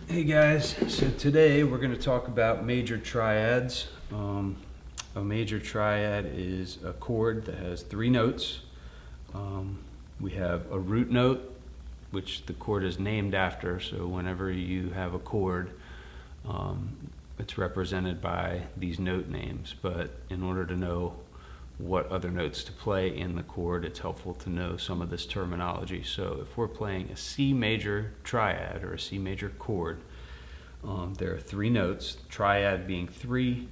Hey guys, so today we're going to talk about major triads. A major triad is a chord that has three notes. We have a root note, which the chord is named after, so whenever you have a chord, it's represented by these note names. But in order to know what other notes to play in the chord, it's helpful to know some of this terminology. So if we're playing a C major triad or a C major chord, there are three notes, triad being three,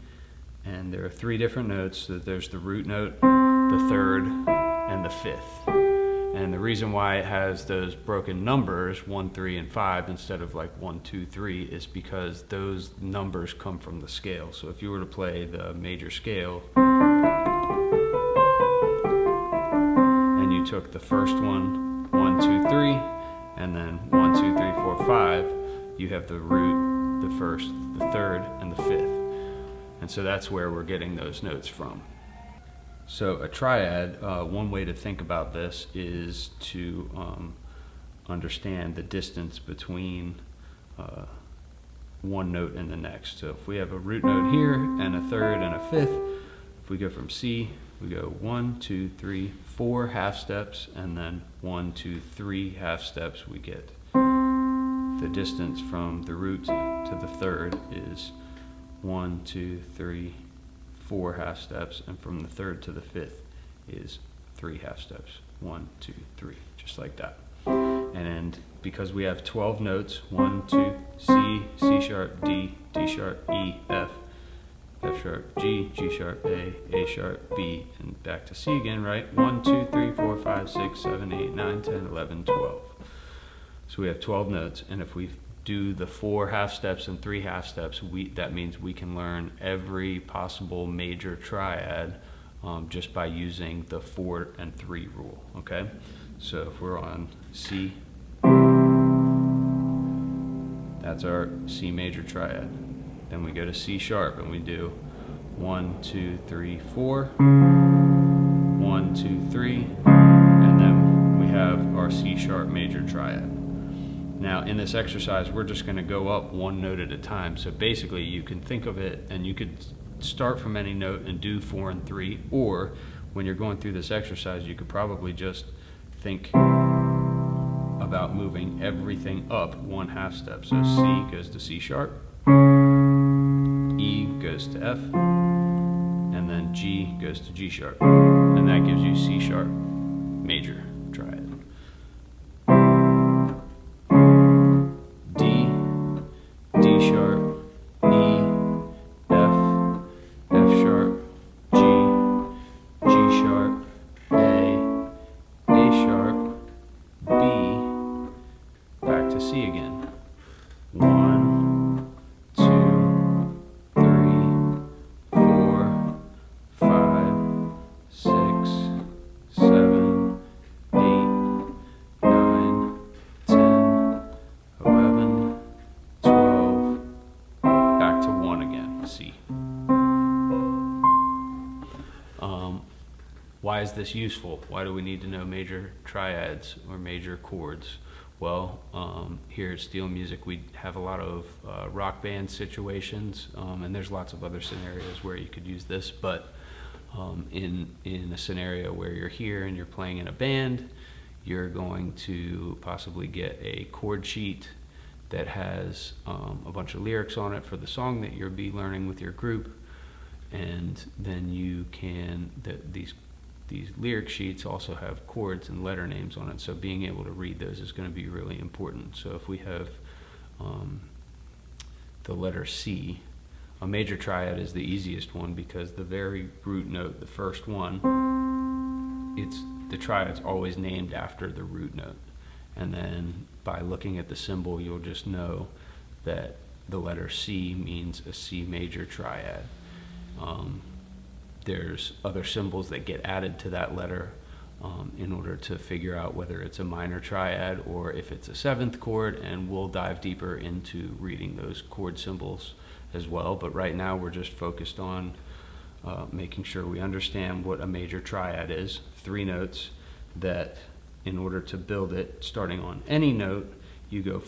and there are three different notes. So there's the root note, the third, and the fifth. And the reason why it has those broken numbers, 1, 3, and 5, instead of like 1, 2, 3, is because those numbers come from the scale. So if you were to play the major scale, and you took the first one, 1, 2, 3, and then 1, 2, 3, 4, 5, you have the root, the first, the third, and the fifth. And so that's where we're getting those notes from. So a triad, one way to think about this is to understand the distance between one note and the next. So if we have a root note here and a third and a fifth, if we go from C, we go 1, 2, 3, 4 half steps, and then 1, 2, 3 half steps. We get the distance from the root to the third is 1, 2, 3, 4 half steps, and from the third to the fifth is 3 half steps. 1, 2, 3, just like that. And because we have 12 notes, 1, 2, C, C sharp, D, D sharp, E, F, F sharp, G, G sharp, A sharp, B, and back to C again, right? 1, 2, 3, 4, 5, 6, 7, 8, 9, 10, 11, 12. So we have 12 notes, and if we do the 4 half steps and 3 half steps, that means we can learn every possible major triad just by using the 4 and 3 rule, okay? So if we're on C, that's our C major triad. Then we go to C sharp and we do 1, 2, 3, 4, 1, 2, 3, and then we have our C sharp major triad. Now in this exercise, we're just going to go up one note at a time. So basically you can think of it, and you could start from any note and do 4 and 3, or when you're going through this exercise, you could probably just think about moving everything up one half step. So C goes to C sharp, E goes to F, and then G goes to G sharp, and that gives you C sharp major triad. D sharp, E, F, F sharp, G, G sharp, A sharp, B, back to C again. 1, 2, 3, 4, 5, 6, 7, 8, 9, 10, 11, 12, back to 1 again, C. Why is this useful? Why do we need to know major triads or major chords? Well, here at Steel Music, we have a lot of rock band situations, and there's lots of other scenarios where you could use this, but in a scenario where you're here and you're playing in a band, you're going to possibly get a chord sheet that has a bunch of lyrics on it for the song that you'll be learning with your group, and then you can, these lyric sheets also have chords and letter names on it, so being able to read those is going to be really important. So if we have the letter C, a major triad is the easiest one because the very root note, the first one, the triad's always named after the root note. And then by looking at the symbol, you'll just know that the letter C means a C major triad. There's other symbols that get added to that letter in order to figure out whether it's a minor triad or if it's a 7th chord, and we'll dive deeper into reading those chord symbols as well. But right now we're just focused on making sure we understand what a major triad is. 3 notes that in order to build it, starting on any note, you go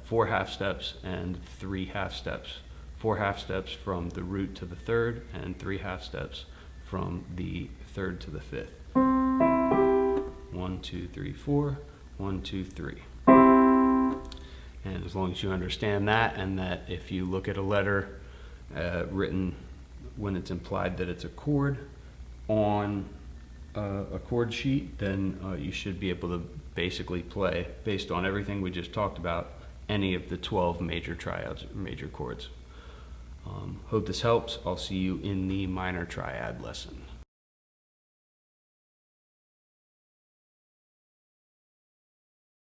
4 half steps and 3 half steps. 4 half steps from the root to the third, and 3 half steps from the third to the fifth. 1, 2, 3, 4, 1, 2, 3. And as long as you understand that, and that if you look at a letter written when it's implied that it's a chord on a chord sheet, then you should be able to basically play, based on everything we just talked about, any of the 12 major triads or major chords. Hope this helps. I'll see you in the minor triad lesson.